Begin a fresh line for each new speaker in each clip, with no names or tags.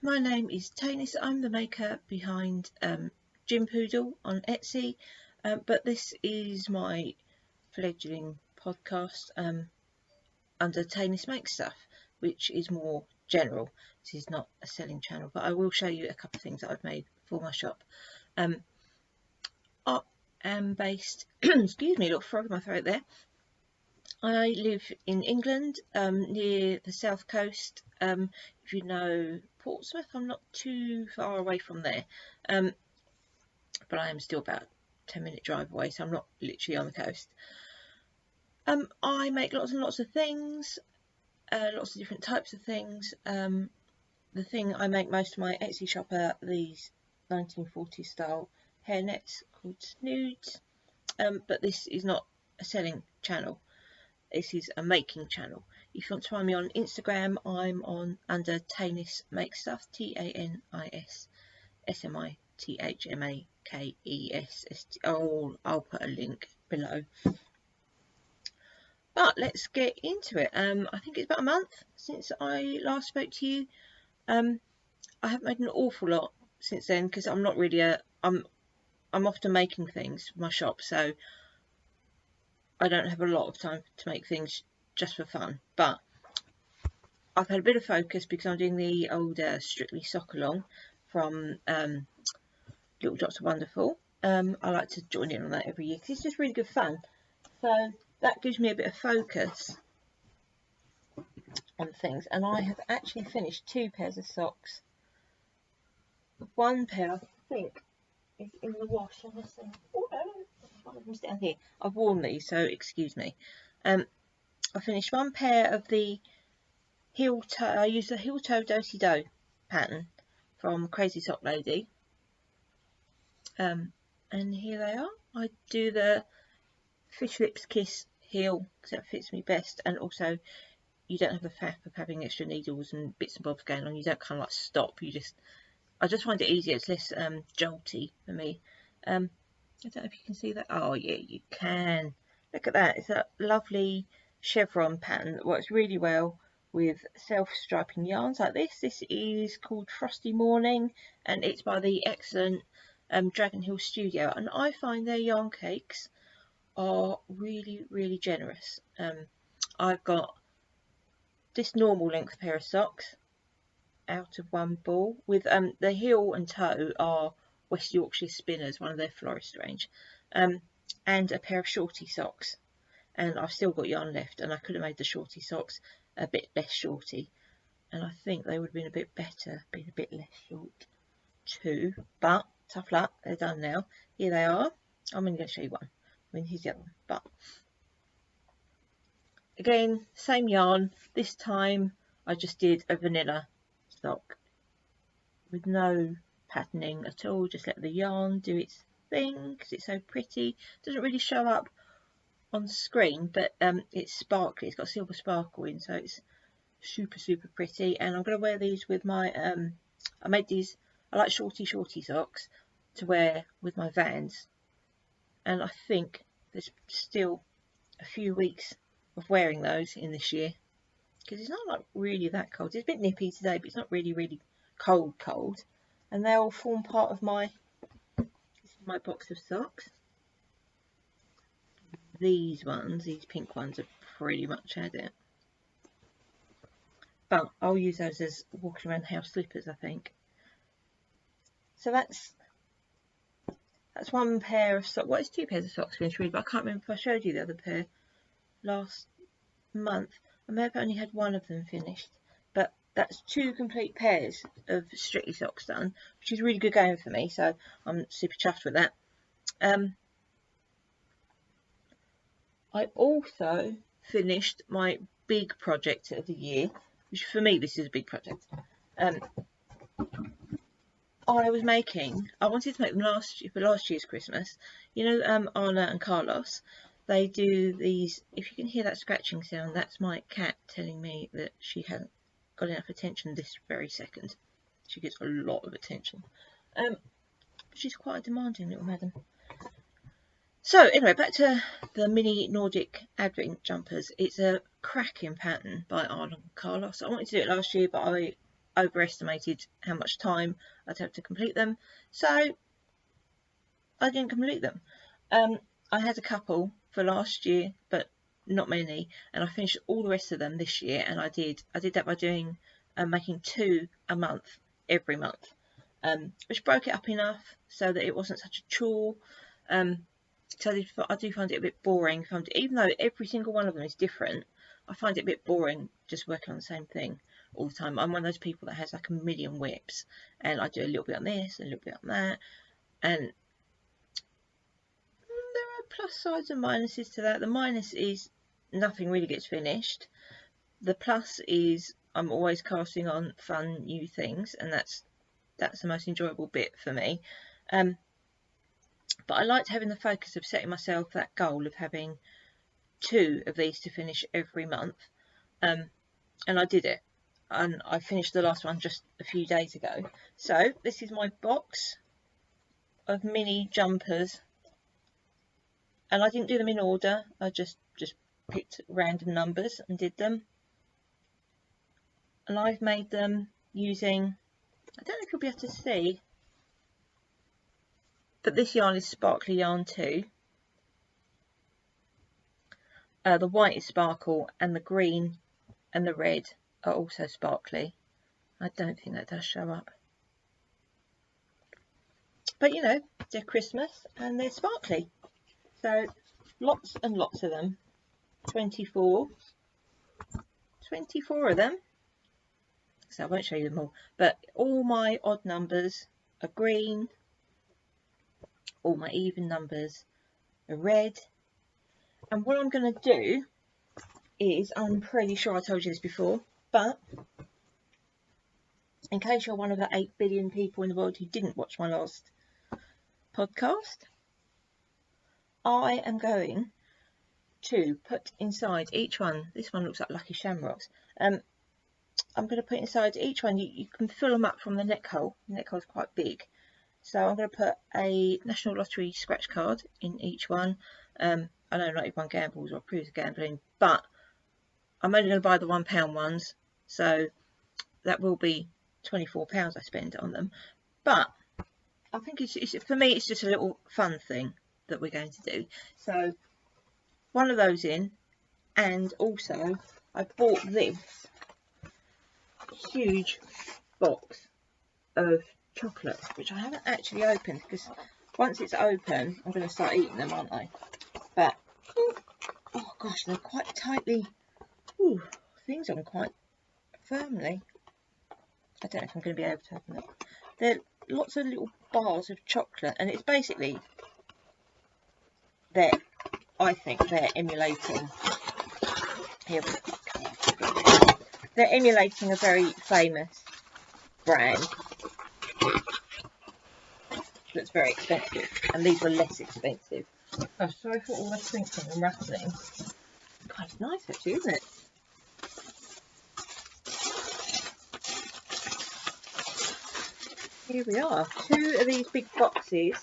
My name is Tanis. I'm the maker behind Ginpoodle on Etsy, but this is my fledgling podcast under Tanis Makes Stuff, which is more general. This is not a selling channel, but I will show you a couple of things that I've made for my shop. I am based, excuse me, a little frog in my throat there. I live in England, near the south coast. If you know Portsmouth, I'm not too far away from there, but I am still about a 10-minute drive away, so I'm not literally on the coast. I make lots and lots of things, lots of different types of things. The thing I make most of my Etsy shop are these 1940s style hairnets called Snoods, but this is not a selling channel. This is a making channel. If you want to find me on Instagram, I'm on under Tanis Makes Stuff, TANIS SMITHMAKES. I'll put a link below. But let's get into it. I think it's about a month since I last spoke to you. I haven't made an awful lot since then because I'm not really I'm often making things for my shop, so I don't have a lot of time to make things just for fun. But I've had a bit of focus because I'm doing the old Strictly Sock Along from Little Drops of Wonderful. I like to join in on that every year because it's just really good fun. So that gives me a bit of focus on things. And I have actually finished 2 pairs of socks. One pair, I think, is in the wash. Oh no, one of them's down here. I've worn these, so excuse me. I finished one pair of the heel toe. I used the heel toe do-si-do pattern from Crazy Sock Lady. And here they are. I do the fish lips kiss heel because that fits me best, and also you don't have the faff of having extra needles and bits and bobs going on. You don't kind of like stop. I just find it easier. It's less jolty for me. I don't know if you can see that. Oh yeah, you can. Look at that. It's a lovely chevron pattern that works really well with self-striping yarns like this. This is called Frosty Morning, and it's by the excellent Dragon Hill Studio. And I find their yarn cakes are really, really generous. I've got this normal length pair of socks out of one ball with the heel and toe are West Yorkshire Spinners, one of their Florist range, and a pair of shortie socks. And I've still got yarn left, and I could have made the shortie socks a bit less shorty, and I think they would have been a bit better, been a bit less short too, but tough luck, they're done now. Here they are. I'm only going to show you one. I mean, here's the other one, but again, same yarn. This time I just did a vanilla sock with no patterning at all. Just let the yarn do its thing because it's so pretty. It doesn't really show up on screen, but it's sparkly. It's got silver sparkle in, so it's super, super pretty. And I'm going to wear these with my I made these, I like shorty socks to wear with my Vans, and I think there's still a few weeks of wearing those in this year because it's not like really that cold. It's a bit nippy today, but it's not really, really cold. And they all form part of my box of socks. These pink ones are pretty much had it, but I'll use those as walking around the house slippers, I think. So that's one pair of socks. Well, it's 2 pairs of socks finished really, but I can't remember if I showed you the other pair last month. I may have only had one of them finished, but that's 2 complete pairs of Strictly socks done, which is really good going for me, so I'm super chuffed with that. I also finished my big project of the year, which for me this is a big project. I wanted to make them for last year's Christmas. You know, Arne and Carlos, they do these. If you can hear that scratching sound, that's my cat telling me that she hasn't got enough attention this very second. She gets a lot of attention. She's quite a demanding little madam. So anyway, back to the Mini Nordic Advent jumpers. It's a cracking pattern by Arne Carlos. I wanted to do it last year, but I overestimated how much time I'd have to complete them, so I didn't complete them. I had a couple for last year, but not many, and I finished all the rest of them this year. And I did that by doing making 2 a month every month, which broke it up enough so that it wasn't such a chore. So I do find it a bit boring. Even though every single one of them is different, I find it a bit boring just working on the same thing all the time. I'm one of those people that has like a million whips, and I do a little bit on this, a little bit on that, and there are plus sides and minuses to that. The minus is nothing really gets finished. The plus is I'm always casting on fun new things, and that's the most enjoyable bit for me. But I liked having the focus of setting myself that goal of having 2 of these to finish every month, and I did it, and I finished the last one just a few days ago. So this is my box of mini jumpers, and I didn't do them in order. I just picked random numbers and did them, and I've made them using, I don't know if you'll be able to see, but this yarn is sparkly yarn too. The white is sparkle, and the green and the red are also sparkly. I don't think that does show up, but you know, they're Christmas and they're sparkly, so lots and lots of them. 24 of them, so I won't show you them all, but all my odd numbers are green, all my even numbers are red. And what I'm going to do is, I'm pretty sure I told you this before, but in case you're one of the 8 billion people in the world who didn't watch my last podcast, I am going to put inside each one, this one looks like Lucky Shamrocks, I'm going to put inside each one, you can fill them up from the neck hole. The neck hole is quite big, so I'm going to put a National Lottery scratch card in each one. I know not everyone gambles or approves of gambling, but I'm only going to buy the £1 ones, so that will be £24 I spend on them. But I think it's for me, it's just a little fun thing that we're going to do. So one of those in, and also I bought this huge box of chocolates, which I haven't actually opened, because once it's open I'm going to start eating them, aren't I? But oh gosh, they're quite tightly, things on quite firmly. I don't know if I'm going to be able to open them. There are lots of little bars of chocolate, and it's basically I think they're emulating, they're emulating a very famous brand that's very expensive, and these were less expensive. Oh, sorry for all the crinkling and rattling. God, it's nice actually, isn't it? Here we are, 2 of these big boxes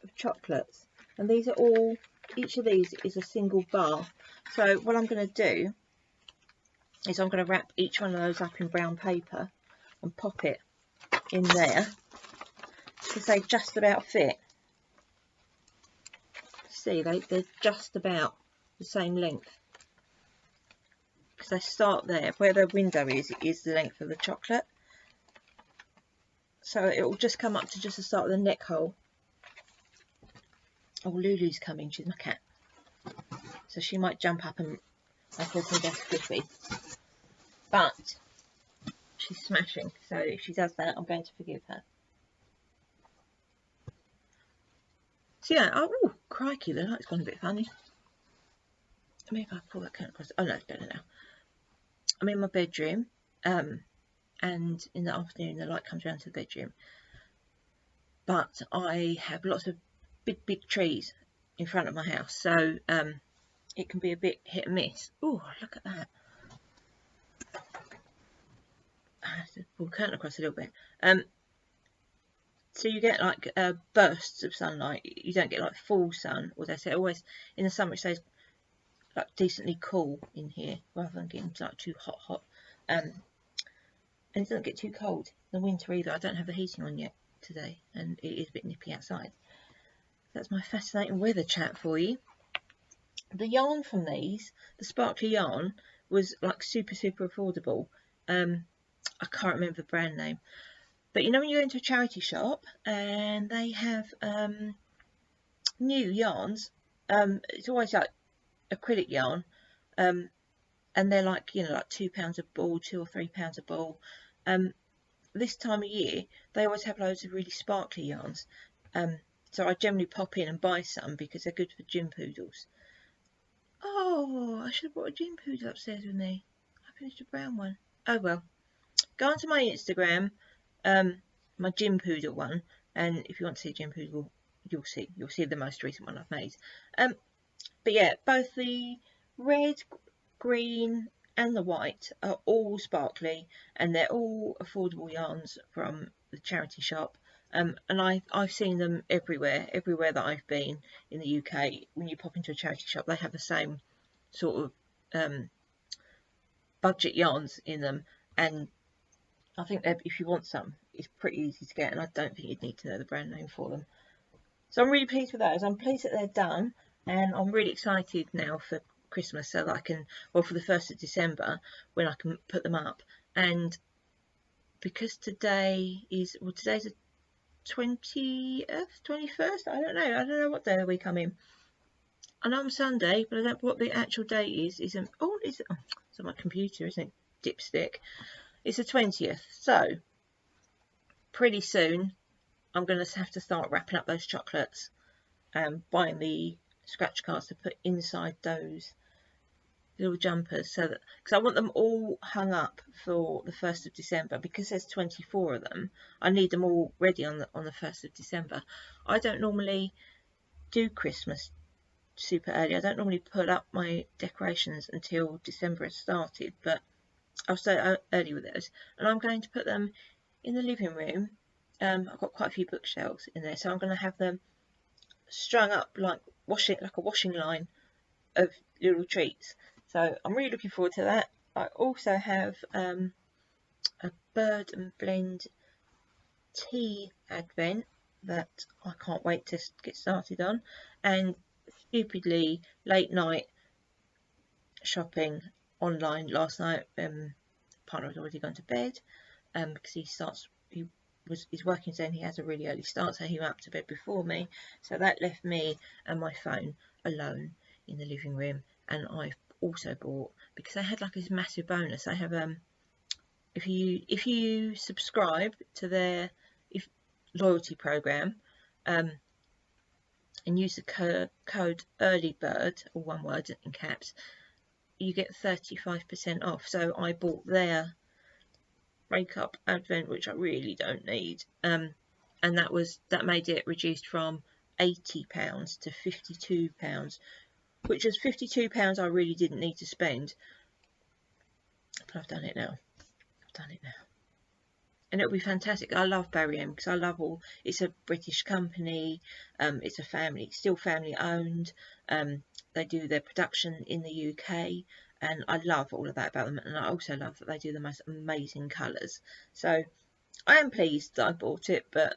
of chocolates, and these are all, each of these is a single bar. So what I'm going to do is I'm going to wrap each one of those up in brown paper and pop it in there, because they just about fit. See, they're just about the same length, because they start there where the window is the length of the chocolate, so it will just come up to just the start of the neck hole. Oh, Lulu's coming, she's my cat, so she might jump up and make everything go flippy, but she's smashing, so if she does that I'm going to forgive her. So yeah, oh crikey, the light's gone a bit funny. Maybe if I pull that curtain across. Oh no, it's better now. I'm in my bedroom, and in the afternoon the light comes around to the bedroom. But I have lots of big trees in front of my house, so it can be a bit hit and miss. Oh, look at that. I have to pull the curtain across a little bit. So you get like bursts of sunlight. You don't get like full sun, or they say always in the summer it stays like decently cool in here rather than getting like too hot. And it doesn't get too cold in the winter either. I don't have the heating on yet today, and it is a bit nippy outside. That's my fascinating weather chat for you. The yarn from these, the sparkly yarn, was like super affordable. I can't remember the brand name, but you know when you go into a charity shop and they have new yarns, it's always like acrylic yarn, and they're like, you know, like £2 a ball, £2 or £3 a ball. This time of year they always have loads of really sparkly yarns, so I generally pop in and buy some because they're good for Ginpoodles. Oh, I should have brought a Ginpoodle upstairs with me. I finished a brown one. Oh well. Go onto my Instagram, my Ginpoodle one, and if you want to see Ginpoodle, you'll see the most recent one I've made. But yeah, both the red, green and the white are all sparkly, and they're all affordable yarns from the charity shop. And I've seen them everywhere that I've been in the UK. When you pop into a charity shop, they have the same sort of budget yarns in them, and I think that if you want some, it's pretty easy to get, and I don't think you'd need to know the brand name for them. So I'm really pleased with those. I'm pleased that they're done, and I'm really excited now for Christmas, so that I can, well, for the 1st of December when I can put them up. And because today is, well, today's the 20th, 21st, I don't know what day of the week I'm in. I know I'm Sunday, but I don't know what the actual date is. It's on my computer, isn't it? Dipstick. It's the 20th, so pretty soon I'm going to have to start wrapping up those chocolates and buying the scratch cards to put inside those little jumpers, so that, because I want them all hung up for the 1st of December, because there's 24 of them. I need them all ready on the 1st of December. I don't normally do Christmas super early. I don't normally put up my decorations until December has started, but I'll start early with those, and I'm going to put them in the living room. I've got quite a few bookshelves in there, so I'm going to have them strung up like a washing line of little treats. So I'm really looking forward to that. I also have a bird and blend tea advent that I can't wait to get started on, and stupidly late night shopping online last night. Partner had already gone to bed because he's working today and he has a really early start, so he went up to bed before me, so that left me and my phone alone in the living room. And I've also bought, because they had like this massive bonus, they have if you subscribe to their loyalty program and use the code earlybird, or one word in caps, you get 35% off. So I bought their breakup advent, which I really don't need, and that made it reduced from £80 to £52, which was £52 I really didn't need to spend, but I've done it now. And it'll be fantastic. I love Barry M because I love it's a British company, it's still family owned, they do their production in the UK, and I love all of that about them. And I also love that they do the most amazing colours. So I am pleased that I bought it, but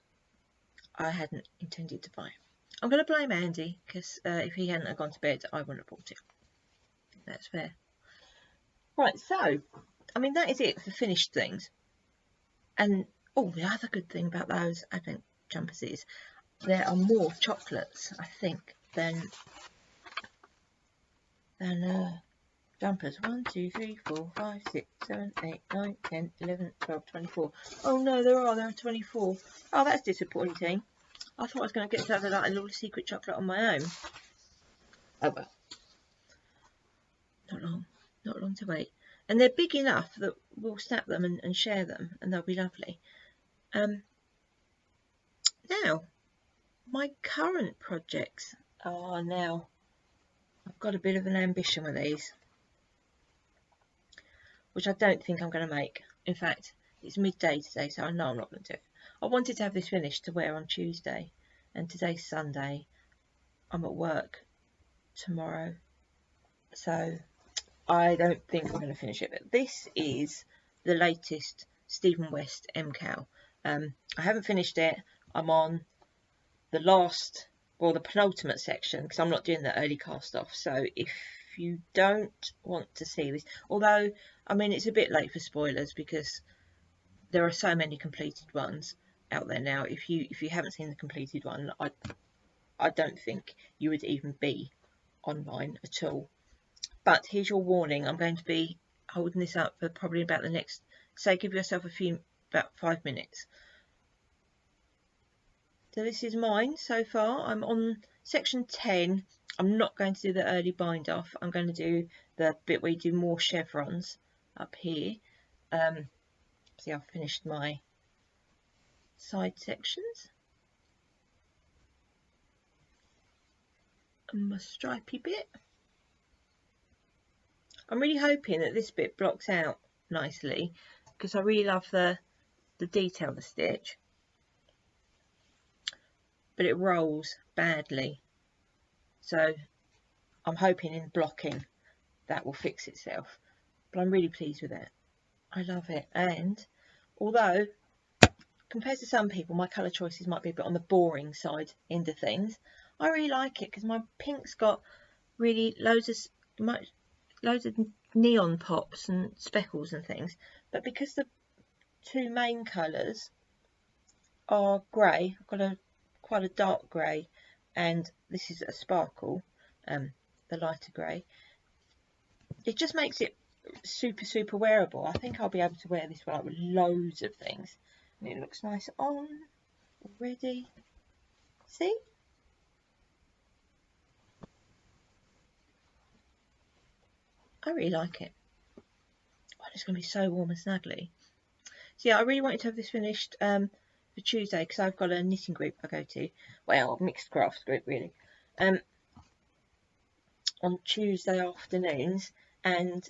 I hadn't intended to buy it. I'm going to blame Andy, because if he hadn't gone to bed, I wouldn't have bought it. That's fair. Right, so I mean, that is it for finished things. And the other good thing about those advent jumpers is there are more chocolates, I think, than jumpers. 1, 2, 3, 4, 5, 6, 7, 8, 9, 10, 11, 12, 24. Oh no, there are 24. Oh, that's disappointing. I thought I was going to get to have like a little secret chocolate on my own. Oh well. Not long to wait. And they're big enough that we'll snap them and share them, and they'll be lovely. Now, my current projects are now, I've got a bit of an ambition with these, which I don't think I'm going to make. In fact, it's midday today, so I know I'm not going to do it. I wanted to have this finished to wear on Tuesday, and today's Sunday. I'm at work tomorrow, so I don't think I'm going to finish it. But this is the latest Stephen West MKAL. I haven't finished it. I'm on the last, well, the penultimate section, because I'm not doing the early cast off. So if you don't want to see this, although I mean it's a bit late for spoilers because there are so many completed ones out there now. If you haven't seen the completed one, I don't think you would even be online at all. But here's your warning. I'm going to be holding this up for probably about the next, say, give yourself about 5 minutes. So this is mine so far. I'm on section 10. I'm not going to do the early bind off. I'm going to do the bit where you do more chevrons up here. See, I've finished my side sections and my stripy bit. I'm really hoping that this bit blocks out nicely because I really love the detail of the stitch, but it rolls badly, so I'm hoping in blocking that will fix itself. But I'm really pleased with it. I love it, and although compared to some people my colour choices might be a bit on the boring side end of things, I really like it because my pink's got really loads of neon pops and speckles and things, but because the two main colours are grey, I've got quite a dark grey, and this is a sparkle, the lighter grey, it just makes it super wearable. I think I'll be able to wear this like with loads of things, and it looks nice on already. See? I really like it. Oh, it's going to be so warm and snuggly. So yeah, I really wanted to have this finished for Tuesday because I've got a knitting group I go to. Well, a mixed crafts group really. On Tuesday afternoons, and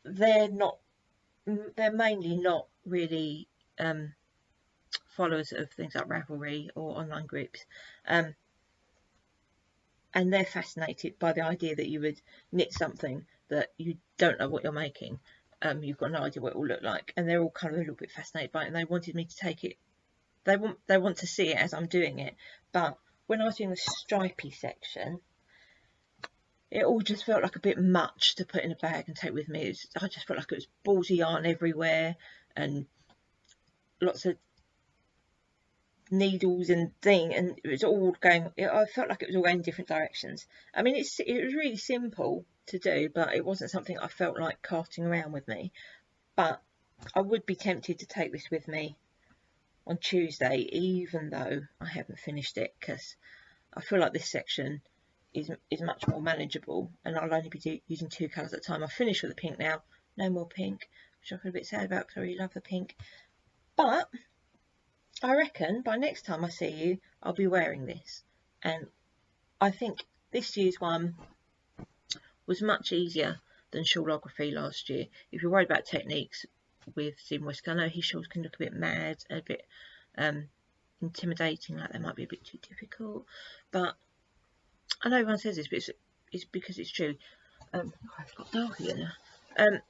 they're mainly not really followers of things like Ravelry or online groups, and they're fascinated by the idea that you would knit something that you don't know what you're making. You've got no idea what it will look like, and they're all kind of a little bit fascinated by it, and they wanted me to take it. They want to see it as I'm doing it. But when I was doing the stripy section, it all just felt like a bit much to put in a bag and take with me. I just felt like it was balls of yarn everywhere and lots of needles and thing, and it was all going. I felt like it was all going in different directions. I mean, it was really simple to do, but it wasn't something I felt like carting around with me. But I would be tempted to take this with me on Tuesday, even though I haven't finished it, because I feel like this section is much more manageable, and I'll only be using 2 colours at a time. I've finished with the pink now, no more pink, which I feel a bit sad about because I really love the pink. But I reckon by next time I see you, I'll be wearing this, and I think this year's one was much easier than shawlography last year. If you're worried about techniques with Stephen West, I know his shawls can look a bit mad, a bit intimidating, like they might be a bit too difficult, but I know everyone says this, but it's because it's true. I've got dark again now.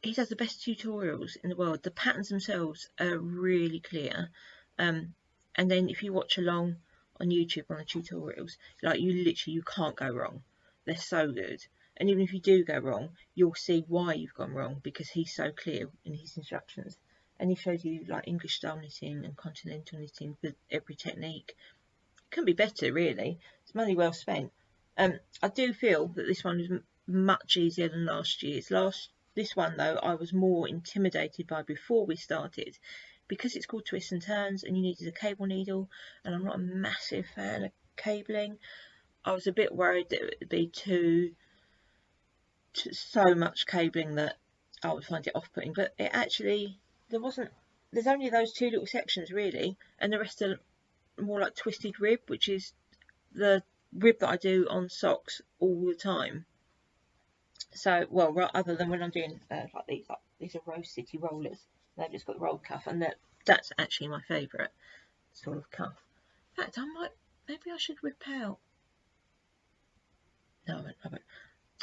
He does the best tutorials in the world. The patterns themselves are really clear, and then if you watch along on YouTube on the tutorials, like you can't go wrong. They're so good, and even if you do go wrong, you'll see why you've gone wrong because he's so clear in his instructions, and he shows you like English style knitting and continental knitting with every technique. Can be better, really. It's money well spent. I do feel that this one is much easier than last year's. This one though, I was more intimidated by before we started, because it's called twists and turns, and you needed a cable needle, and I'm not a massive fan of cabling. I was a bit worried that it would be so much cabling that I would find it off-putting, but it actually there's only those 2 little sections really, and the rest are more like twisted rib, which is the rib that I do on socks all the time. So, well, other than when I'm doing like these are Rose City rollers, they've just got the rolled cuff, and that's actually my favourite sort of cuff. In fact, maybe I should rip out. No, I won't.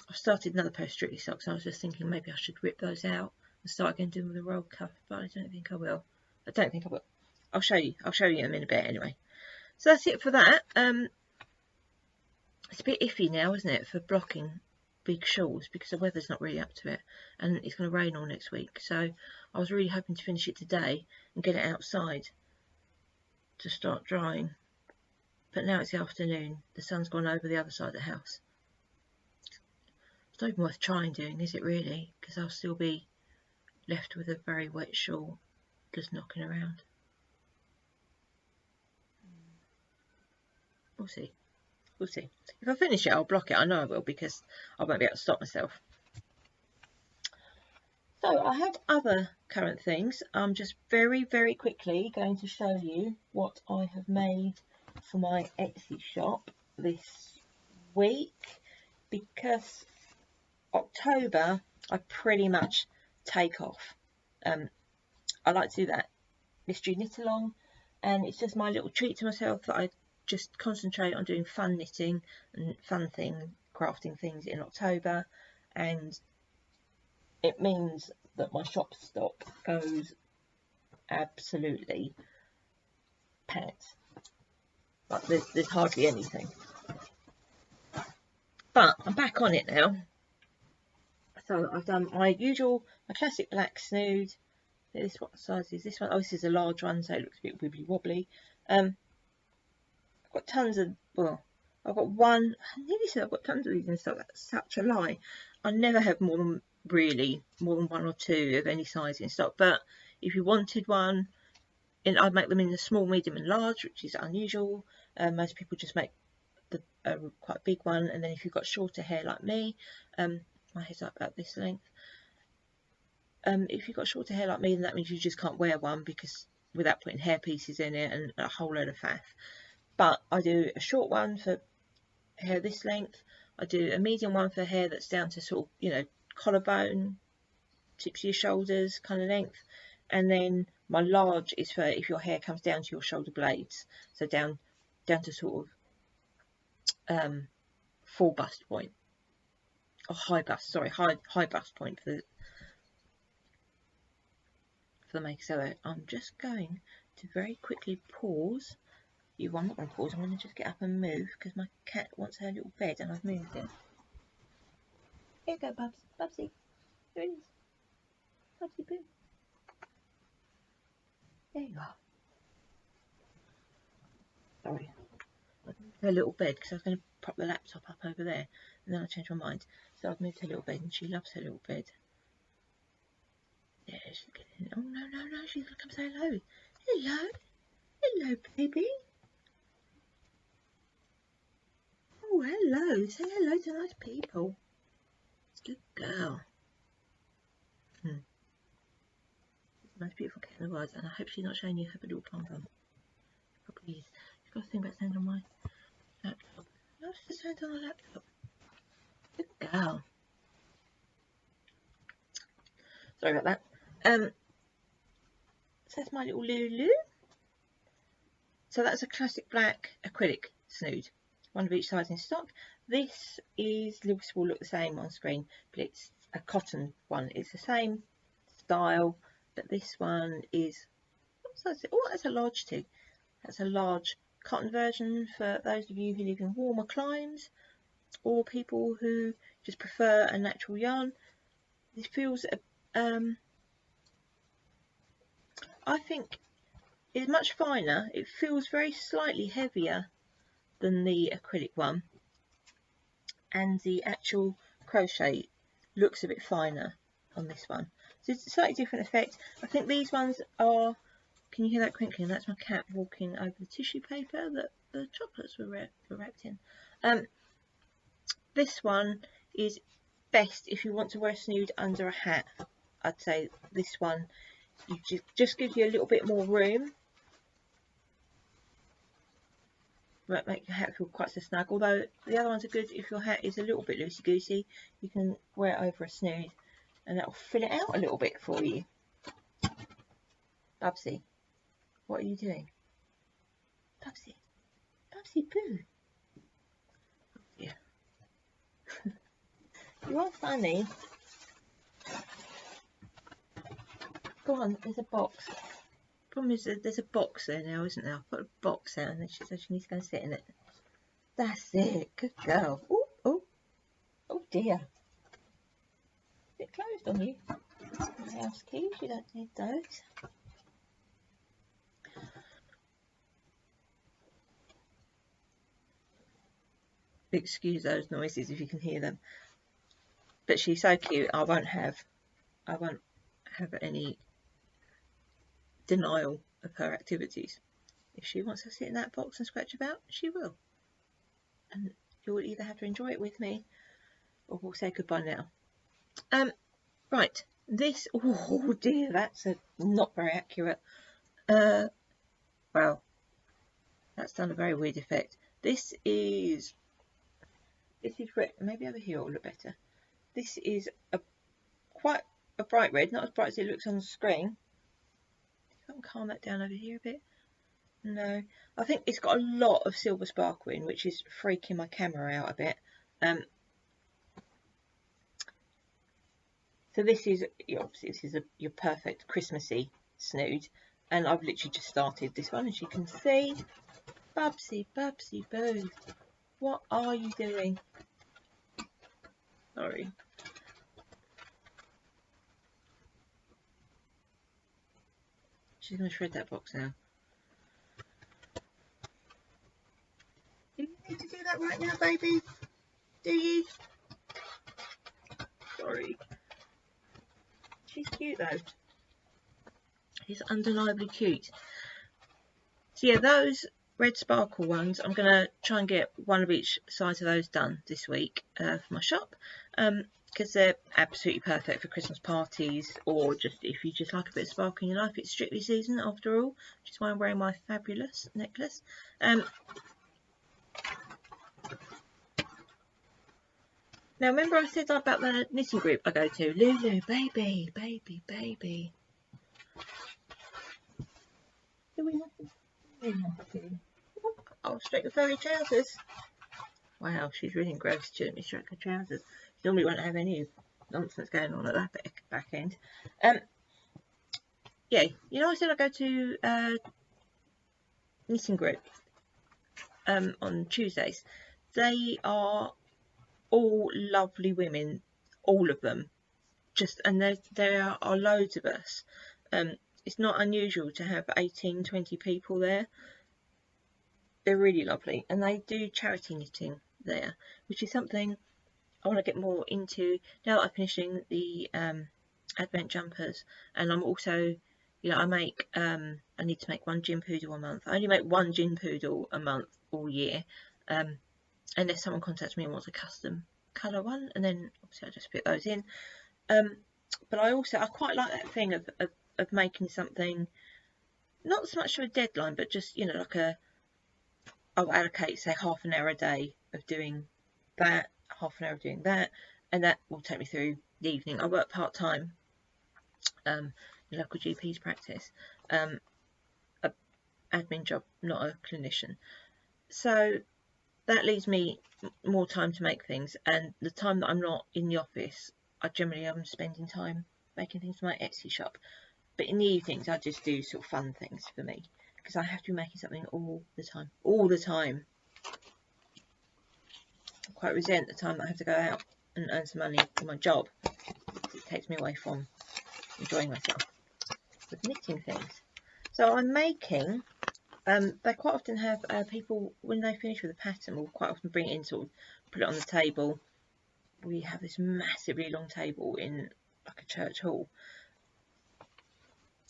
I've started another pair of Strictly socks, and I was just thinking maybe I should rip those out and start again doing the roll cuff, but I don't think I will. I don't think I will. I'll show you in a bit anyway. So that's it for that. It's a bit iffy now, isn't it, for blocking big shawls, because the weather's not really up to it, and it's going to rain all next week. So I was really hoping to finish it today and get it outside to start drying, but now it's the afternoon, the sun's gone over the other side of the house. It's not even worth trying doing, is it really, because I'll still be left with a very wet shawl just knocking around. We'll see. We'll see. If I finish it, I'll block it. I know I will, because I won't be able to stop myself. So I have other current things. I'm just very, very quickly going to show you what I have made for my Etsy shop this week, because October I pretty much take off. I like to do that mystery knit along, and it's just my little treat to myself that I just concentrate on doing fun knitting and crafting things in October, and it means that my shop stock goes absolutely packed. Like there's hardly anything. But I'm back on it now. So I've done my classic black snood. What size is this one? Oh, this is a large one, so it looks a bit wibbly wobbly. I've got tons of, well, I've got one, I nearly said I've got tons of these in stock. That's such a lie. I never have more than one or two of any size in stock. But if you wanted one, I'd make them in the small, medium and large, which is unusual. Most people just make the quite big one, and then if you've got shorter hair like me, my hair's up about this length. If you've got shorter hair like me, then that means you just can't wear one, because without putting hair pieces in it and a whole load of faff. But I do a short one for hair this length. I do a medium one for hair that's down to sort of, you know, collarbone, tips of your shoulders kind of length. And then my large is for if your hair comes down to your shoulder blades, so down to sort of full bust point, or high bust, sorry, high bust point for the maker. So I'm just going to very quickly pause. I'm not going to pause, I'm going to just get up and move, because my cat wants her little bed and I've moved it. Here you go, Bubs. Bubsy. Here it is. Bubsy boo. There you are. Sorry. I've moved her little bed because I was going to prop the laptop up over there, and then I changed my mind. So I've moved her little bed, and she loves her little bed. Yeah, she's getting. Oh no, she's going to come say hello. Hello. Hello, baby. Oh, hello. Say hello to nice people. Good girl. Most beautiful cat in the world, and I hope she's not showing you her little pom-pom. Probably is. She's got a thing about standing on my laptop. No, she's standing on the laptop. Good girl. Sorry about that. So that's my little Lulu. So that's a classic black acrylic snood, one of each size in stock. This Louise will look the same on screen, but it's a cotton one. It's the same style, but this one is, what size is it? Oh, that's a large too. That's a large cotton version for those of you who live in warmer climes, or people who just prefer a natural yarn. This feels, I think it's much finer. It feels very slightly heavier than the acrylic one, and the actual crochet looks a bit finer on this one. So it's a slightly different effect. I think these ones are, can you hear that crinkling? That's my cat walking over the tissue paper that the chocolates were wrapped in. This one is best if you want to wear a snood under a hat. I'd say this one just gives you a little bit more room. Won't make your hat feel quite so snug, although the other ones are good if your hat is a little bit loosey-goosey. You can wear it over a snood and that'll fill it out a little bit for you. Bubsy, what are you doing? Bubsy, Bubsy boo. Oh dear. You are funny. Go on, there's a box. Problem is that there's a box there now, isn't there? I've put a box out and then she said she needs to go and sit in it. That's it. Good girl. Oh, oh, oh dear. Is it closed on you? House keys, you don't need those. Excuse those noises if you can hear them. But she's so cute. I won't have any denial of her activities. If she wants to sit in that box and scratch about, she will. And you'll either have to enjoy it with me or we'll say goodbye now. Right, this, oh dear, that's not very accurate. Well, that's done a very weird effect. This is red. Maybe over here it'll look better. This is quite a bright red, not as bright as it looks on the screen. I can calm that down over here a bit. No, I think it's got a lot of silver sparkle in, which is freaking my camera out a bit. So this is obviously your perfect Christmassy snood, and I've literally just started this one, as you can see. Bubsy, Bubsy, boo! What are you doing? Sorry. She's going to shred that box now. Do you need to do that right now, baby? Do you? Sorry. She's cute though. She's undeniably cute. So yeah, those red sparkle ones, I'm going to try and get one of each size of those done this week for my shop. Because they're absolutely perfect for Christmas parties, or just if you just like a bit of sparkle in your life. It's strictly season after all, which is why I'm wearing my fabulous necklace. Now remember I said about the knitting group I go to? Lulu, baby, baby, baby. Do we have to? Oh, straight the furry trousers. Wow, she's really engrossed to me straight her trousers. She normally won't have any nonsense going on at that back end. Yeah, you know I said I go to knitting group on Tuesdays. They are all lovely women, all of them. And there are loads of us. It's not unusual to have 18-20 people there. They're really lovely, and they do charity knitting there, which is something I want to get more into now that I'm finishing the Advent jumpers. And I'm also, you know, I need to make one Ginpoodle a month. I only make one Ginpoodle a month all year, unless someone contacts me and wants a custom colour one, and then obviously I just fit those in. But I quite like that thing of making something, not so much of a deadline, but just, you know, like I'll allocate, say, half an hour a day of doing that, half an hour of doing that, and that will take me through the evening. I work part-time in local GP's practice, an admin job, not a clinician. So that leaves me more time to make things, and the time that I'm not in the office, I generally am spending time making things for my Etsy shop. But in the evenings, I just do sort of fun things for me, because I have to be making something all the time. I quite resent the time that I have to go out and earn some money for my job. It takes me away from enjoying myself with knitting things. So I'm making, they quite often have people, when they finish with a pattern, will quite often bring it in, sort of put it on the table. We have this massively long table in like a church hall,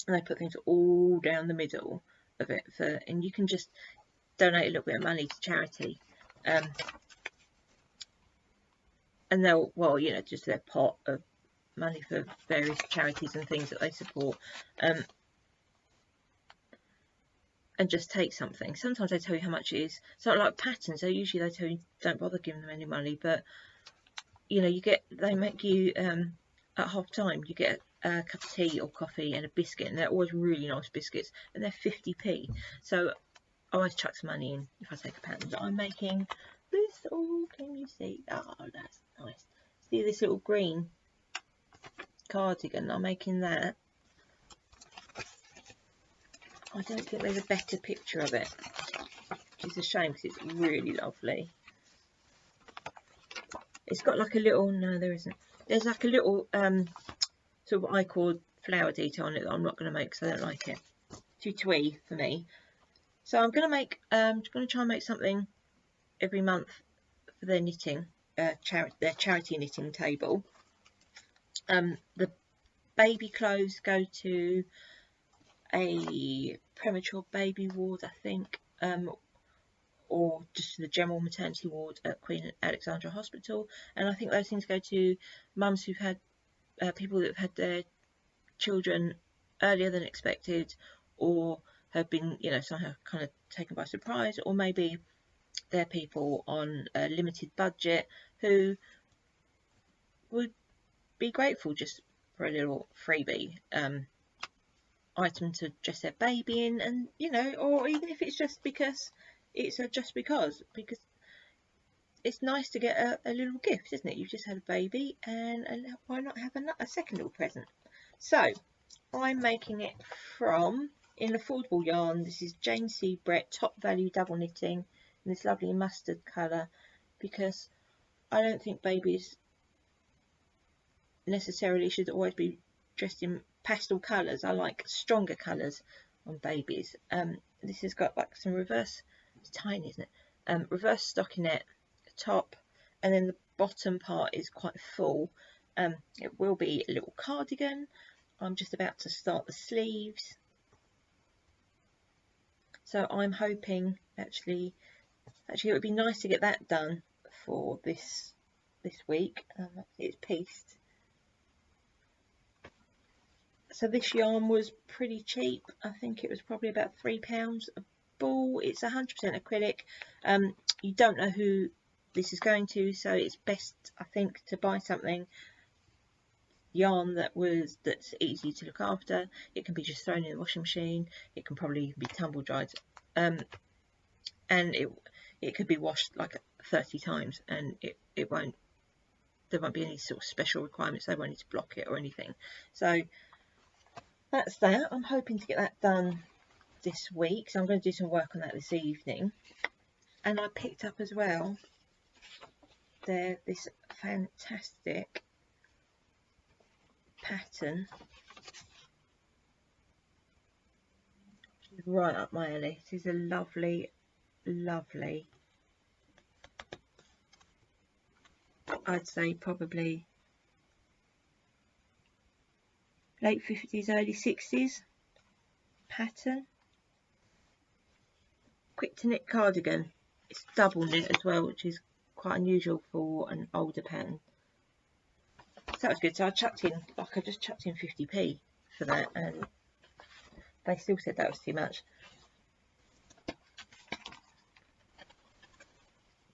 and they put things all down the middle of it and you can just donate a little bit of money to charity, and they'll, well, you know, just their pot of money for various charities and things that they support, and just take something. Sometimes they tell you how much it is. So like patterns, so usually they tell you don't bother giving them any money, but you know, they make you at half time you get a cup of tea or coffee and a biscuit, and they're always really nice biscuits, and they're 50p. So I always chuck some money in if I take a pattern. So I'm making this. Oh, can you see? Oh, that's nice. See this little green cardigan? I'm making that. I don't think there's a better picture of it, which is a shame because it's really lovely. It's got like a little, no there isn't, there's like a little sort of what I call flower detail on it that I'm not going to make because I don't like it. Too twee for me. So I'm going to make, try and make something every month for their knitting, their charity knitting table. The baby clothes go to a premature baby ward, I think, or just to the general maternity ward at Queen Alexandra Hospital, and I think those things go to mums who've had people that have had their children earlier than expected, or have been, you know, somehow kind of taken by surprise, or maybe they're people on a limited budget who would be grateful just for a little freebie item to dress their baby in, and you know, or even if it's just because it's because it's nice to get a little gift, isn't it? You've just had a baby, and why not have a second little present? So I'm making it from, in affordable yarn, this is Jane C. Brett Top Value Double Knitting in this lovely mustard colour, because I don't think babies necessarily should always be dressed in pastel colours. I like stronger colours on babies. This has got like some reverse, it's tiny, isn't it? Reverse stockinette top, and then the bottom part is quite full. It will be a little cardigan. I'm just about to start the sleeves, so I'm hoping actually it would be nice to get that done for this week. It's pieced. So this yarn was pretty cheap. I think it was probably about £3 a ball. It's 100% acrylic. You don't know who this is going to, so it's best, I think, to buy something yarn that's easy to look after. It can be just thrown in the washing machine. It can probably be tumble dried, and it could be washed like 30 times, and there won't be any sort of special requirements. They won't need to block it or anything. So that's that. I'm hoping to get that done this week, so I'm going to do some work on that this evening. And I picked up as well this fantastic pattern, right up my alley. This is a lovely, I'd say probably late 50s, early 60s pattern. Quick to knit cardigan. It's double knit as well, which is quite unusual for an older pattern. So that was good. So I just chucked in 50p for that, and they still said that was too much.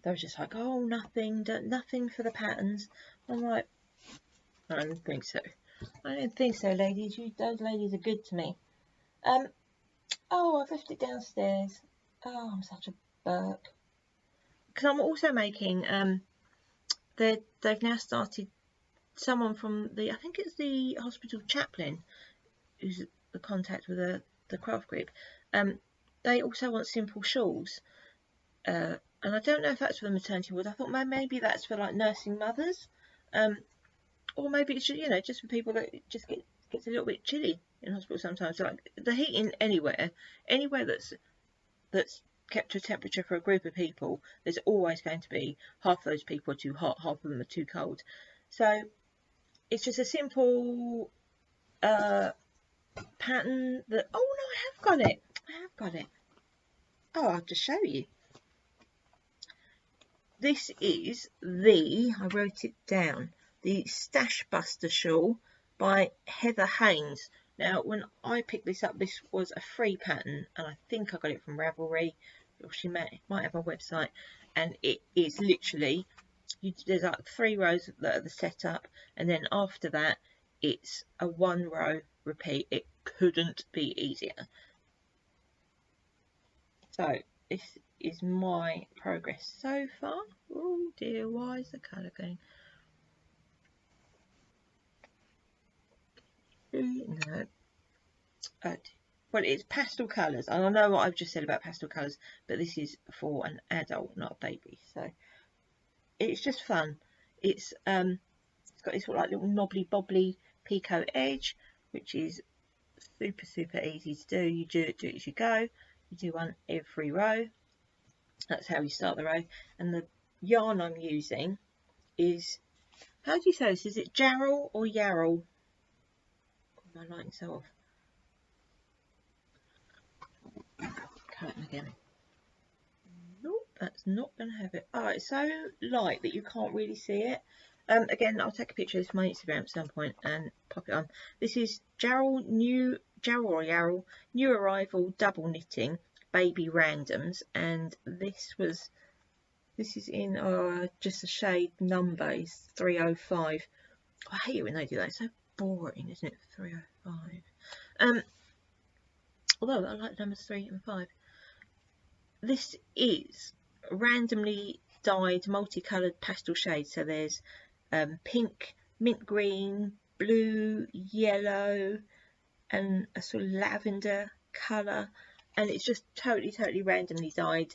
They was just like, oh, nothing for the patterns. I'm like, I don't think so. I don't think so, ladies. Those ladies are good to me. Oh, I've left it downstairs. Oh, I'm such a Burke. Because I'm also making, they've now started, someone from I think it's the hospital chaplain, who's the contact with the craft group. They also want simple shawls. And I don't know if that's for the maternity ward. I thought maybe that's for like nursing mothers. Or maybe it's, you know, just for people that just gets a little bit chilly in hospital sometimes. So like the heating anywhere that's kept to a temperature for a group of people, there's always going to be half of those people are too hot, half of them are too cold. So it's just a simple pattern that, oh no, I have got it. Oh, I'll just show you. This is I wrote it down, the Stash Buster shawl by Heather Haynes. Now, when I picked this up, this was a free pattern, and I think I got it from Ravelry, or she might have a website, and it is literally, there's like 3 rows that are the setup, and then after that, it's a 1 row repeat. It couldn't be easier. So, this is my progress so far. Oh dear, why is the colour going? No. well, it's pastel colours, and I know what I've just said about pastel colours, but this is for an adult, not a baby. So it's just fun. It's got this sort of like little knobbly bobbly picot edge, which is super easy to do. You do it as you go. You do one every row. That's how you start the row. And the yarn I'm using is, how do you say this? Is it jarrell or yarrell? Oh, my lighting's so off. Curtain again. Nope, that's not going to have it. Oh, it's so light that you can't really see it. Again, I'll take a picture of this for my Instagram at some point and pop it on. This is Jarrell new arrival double knitting baby randoms, and this is in just a shade number is 305. I hate it when they do that. It's so boring, isn't it? 305. Although I like numbers 3 and 5. This is randomly dyed multicoloured pastel shades. So there's pink, mint green, blue, yellow, and a sort of lavender colour, and it's just totally randomly dyed.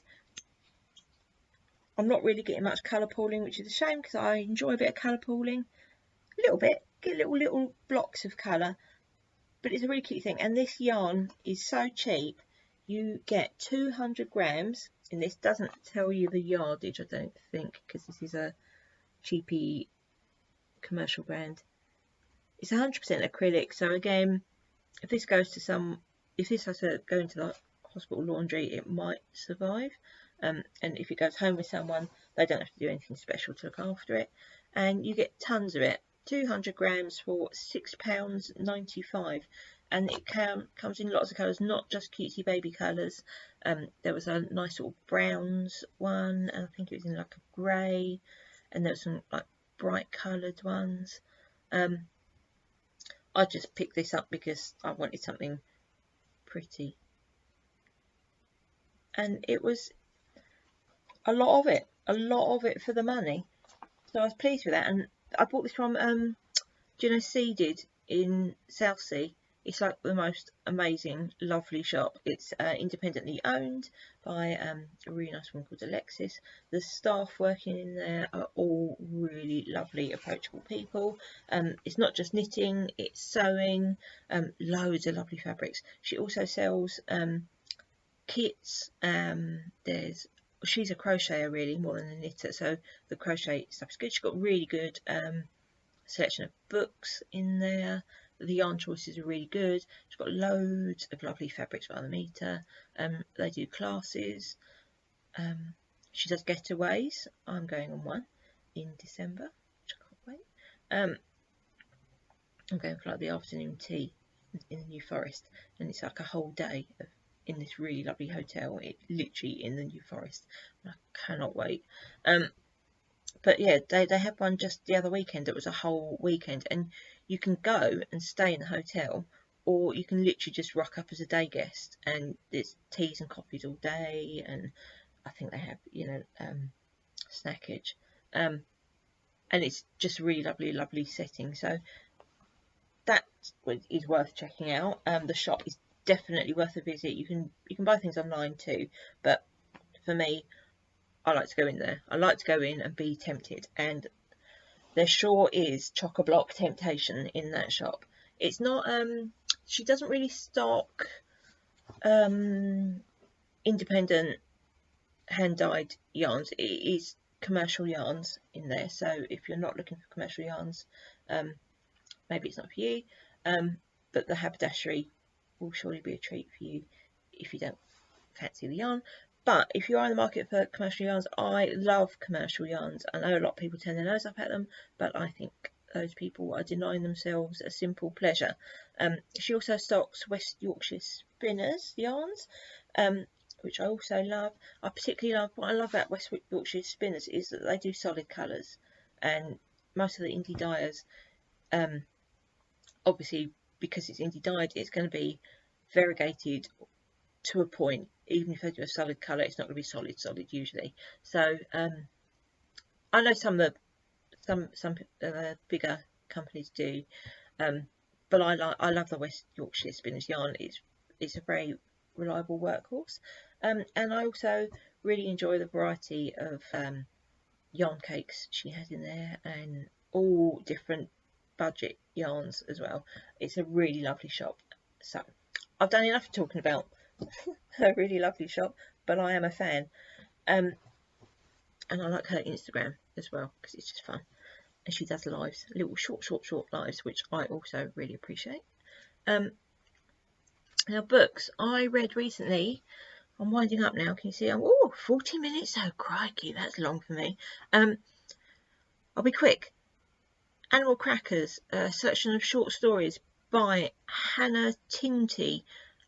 I'm not really getting much colour pooling, which is a shame because I enjoy a bit of colour pooling. A little bit, get little blocks of colour, but it's a really cute thing. And this yarn is so cheap. You get 200 grams, and this doesn't tell you the yardage, I don't think, because this is a cheapy commercial brand. It's 100% acrylic, so again, if this has to go into the hospital laundry, it might survive. And if it goes home with someone, they don't have to do anything special to look after it. And you get tons of it. 200 grams for £6.95, and it comes in lots of colours, not just cutesy baby colours. There was a nice sort of browns one, and I think it was in like a grey, and there was some like bright coloured ones. I just picked this up because I wanted something pretty, and it was a lot of it for the money, so I was pleased with that. And I bought this from do you know Seeded in Southsea? It's like the most amazing, lovely shop. It's independently owned by a really nice woman called Alexis. The staff working in there are all really lovely, approachable people. It's not just knitting, it's sewing, loads of lovely fabrics. She also sells kits. She's a crocheter really, more than a knitter, so the crochet stuff is good. She's got really good selection of books in there. The yarn choices are really good. She's got loads of lovely fabrics by the meter. They do classes. She does getaways. I'm going on one in December, which I can't wait. I'm going for like the afternoon tea in the New Forest, and it's like a whole day in this really lovely hotel, literally in the New Forest. I cannot wait. But yeah, they had one just the other weekend. It was a whole weekend, and you can go and stay in the hotel, or you can literally just rock up as a day guest, and there's teas and coffees all day, and I think they have, snackage, and it's just a really lovely setting. So that is worth checking out. The shop is definitely worth a visit. You can buy things online too, but for me, I like to go in there. I like to go in and be tempted, and there sure is chock-a-block temptation in that shop. It's not she doesn't really stock independent hand-dyed yarns. It is commercial yarns in there, so if you're not looking for commercial yarns, maybe it's not for you, but the haberdashery will surely be a treat for you if you don't fancy the yarn. But if you are in the market for commercial yarns, I love commercial yarns. I know a lot of people turn their nose up at them, but I think those people are denying themselves a simple pleasure. She also stocks West Yorkshire Spinners yarns, which I also love. I particularly love, what I love about West Yorkshire Spinners is that they do solid colours, and most of the indie dyers, obviously because it's indie dyed, it's going to be variegated to a point. Even if they do a solid colour, it's not going to be solid usually. So I know some bigger companies do, but I love the West Yorkshire Spinners yarn. It's it's a very reliable workhorse. And I also really enjoy the variety of yarn cakes she has in there, and all different budget yarns as well. It's a really lovely shop. So I've done enough talking about her really lovely shop, but I am a fan. And I like her Instagram as well because it's just fun. And she does lives, little short lives, which I also really appreciate. Now books, I read recently, I'm winding up now, can you see? 40 minutes, oh crikey, that's long for me. I'll be quick. Animal Crackers, a selection of short stories by Hannah Tinty.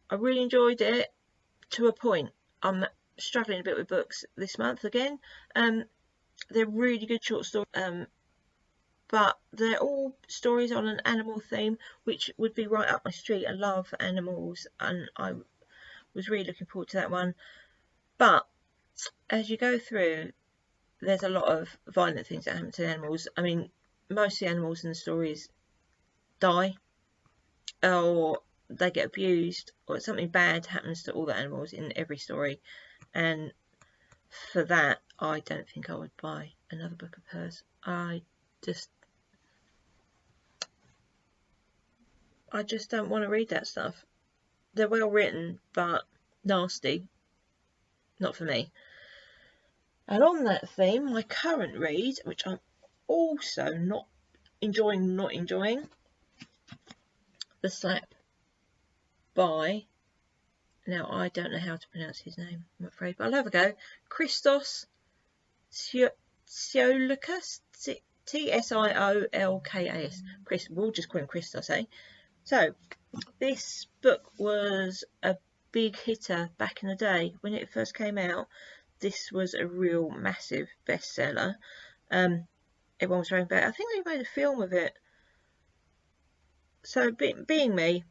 I really enjoyed it to a point. I'm struggling a bit with books this month again. They're really good short stories. But they're all stories on an animal theme, which would be right up my street. I love animals, and I was really looking forward to that one. But as you go through, there's a lot of violent things that happen to animals. I mean, most of the animals in the stories die, or they get abused, or something bad happens to all the animals in every story. And for that, I don't think I would buy another book of hers. I just don't want to read that stuff. They're well written, but nasty. Not for me. And on that theme, my current read, which I'm also not enjoying, The Slap by, now I don't know how to pronounce his name, I'm afraid, but I'll have a go. Christos Tsiolkas, Tsiolkas. Chris, we'll just call him Christos, eh? So, this book was a big hitter back in the day. When it first came out, this was a real massive bestseller. Everyone was raving about it. I think they made a film of it. So, being me,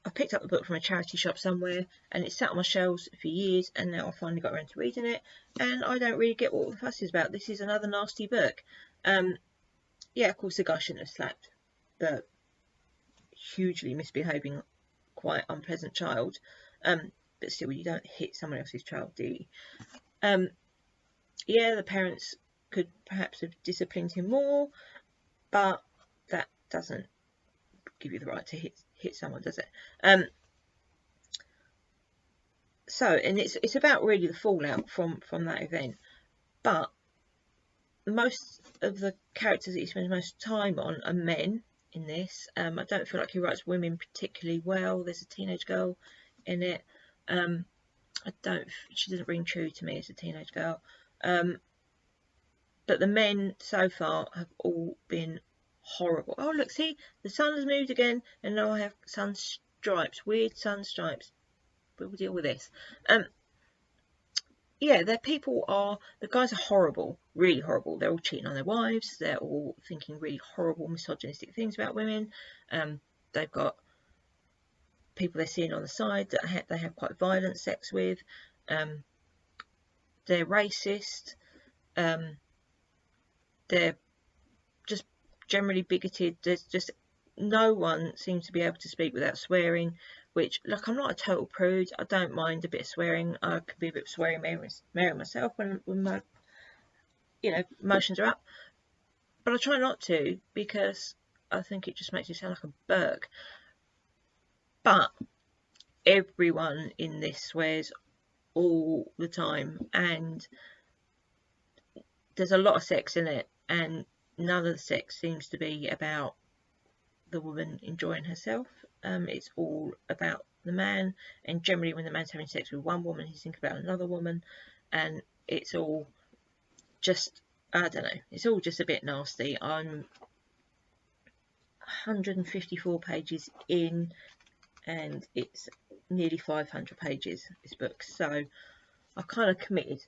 I picked up the book from a charity shop somewhere, and it sat on my shelves for years, and now I finally got around to reading it, and I don't really get what all the fuss is about. This is another nasty book. Yeah, of course the guy shouldn't have slapped the hugely misbehaving, quite unpleasant child, but still, you don't hit someone else's child, do you? Yeah, the parents could perhaps have disciplined him more, but that doesn't give you the right to hit someone, does it? So, and it's about really the fallout from that event, but most of the characters that he spends most time on are men in this. I don't feel like he writes women particularly well. There's a teenage girl in it. She doesn't ring true to me as a teenage girl. But the men so far have all been horrible. Oh look, see, the sun has moved again, and now I have sun stripes, weird sun stripes. But we'll deal with this. Yeah, the guys are horrible, really horrible. They're all cheating on their wives. They're all thinking really horrible, misogynistic things about women. They've got people they're seeing on the side that they have quite violent sex with. They're racist. They're just generally bigoted. There's just no one seems to be able to speak without swearing, which, look, I'm not a total prude. I don't mind a bit of swearing. I could be a bit of swearing Mary myself when my emotions are up, but I try not to because I think it just makes you sound like a Burke. But everyone in this swears all the time, and there's a lot of sex in it, and none of the sex seems to be about the woman enjoying herself. It's all about the man, and generally when the man's having sex with one woman, he's thinking about another woman, and it's all just, I don't know, it's all just a bit nasty. I'm 154 pages in, and it's nearly 500 pages, this book, so I've kind of committed.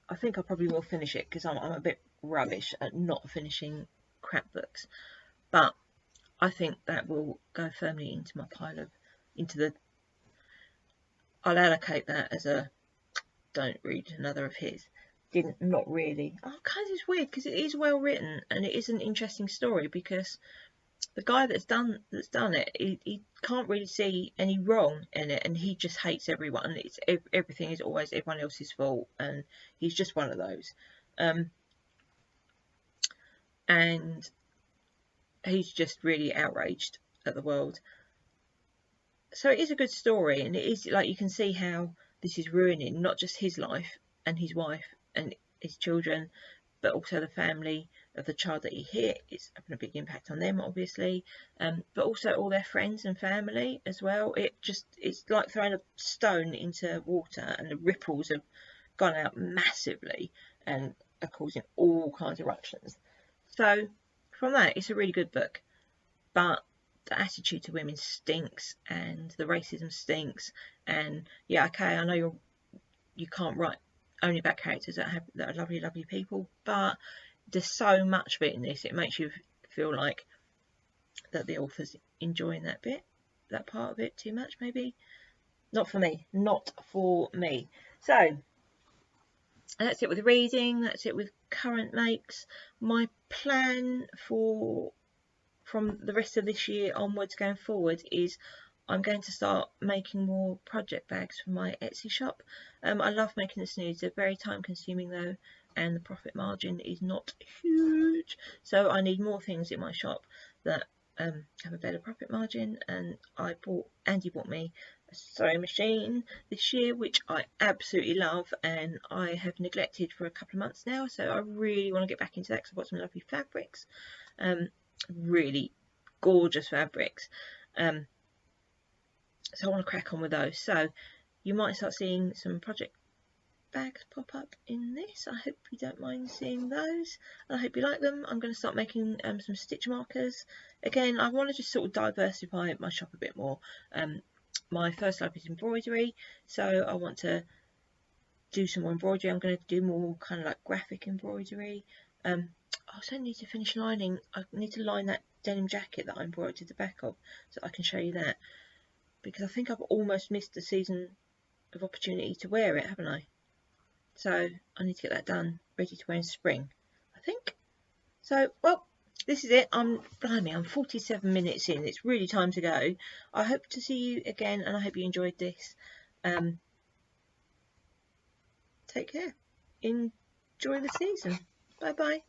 I think I probably will finish it because I'm a bit rubbish at not finishing crap books, but I think that will go firmly into my pile of, I'll allocate that as a don't read another of his. Not really. Oh, kind of, it's weird because it is well written and it is an interesting story because the guy that's done it, he can't really see any wrong in it, and he just hates everyone. It's everything is always everyone else's fault, and he's just one of those. And he's just really outraged at the world. So it is a good story, and it is like you can see how this is ruining not just his life and his wife and his children, but also the family of the child that he hit. It's having a big impact on them, obviously, but also all their friends and family as well. It's like throwing a stone into water, and the ripples have gone out massively and are causing all kinds of eruptions. So from that, it's a really good book, but the attitude to women stinks, and the racism stinks. And yeah, okay, I know you can't write only about characters that are lovely people, but there's so much of it in this, it makes you feel like that the author's enjoying that part of it too much, maybe. Not for me. So that's it with the reading, that's it with current makes. My plan from the rest of this year onwards going forward is I'm going to start making more project bags for my Etsy shop. I love making the snoods. They're very time consuming though, and the profit margin is not huge, so I need more things in my shop that have a better profit margin. And Andy bought me a sewing machine this year, which I absolutely love, and I have neglected for a couple of months now, so I really want to get back into that because I've got some lovely fabrics, really gorgeous fabrics, so I want to crack on with those. So you might start seeing some project bags pop up in this. I hope you don't mind seeing those. I hope you like them. I'm going to start making some stitch markers. Again, I want to just sort of diversify my shop a bit more. My first love is embroidery, so I want to do some more embroidery. I'm going to do more kind of like graphic embroidery. I also need to finish lining. I need to line that denim jacket that I embroidered the back of, so I can show you that, because I think I've almost missed the season of opportunity to wear it, haven't I? So I need to get that done, ready to wear in spring, I think. So, well, this is it. I'm 47 minutes in. It's really time to go. I hope to see you again, and I hope you enjoyed this. Take care. Enjoy the season. Bye bye.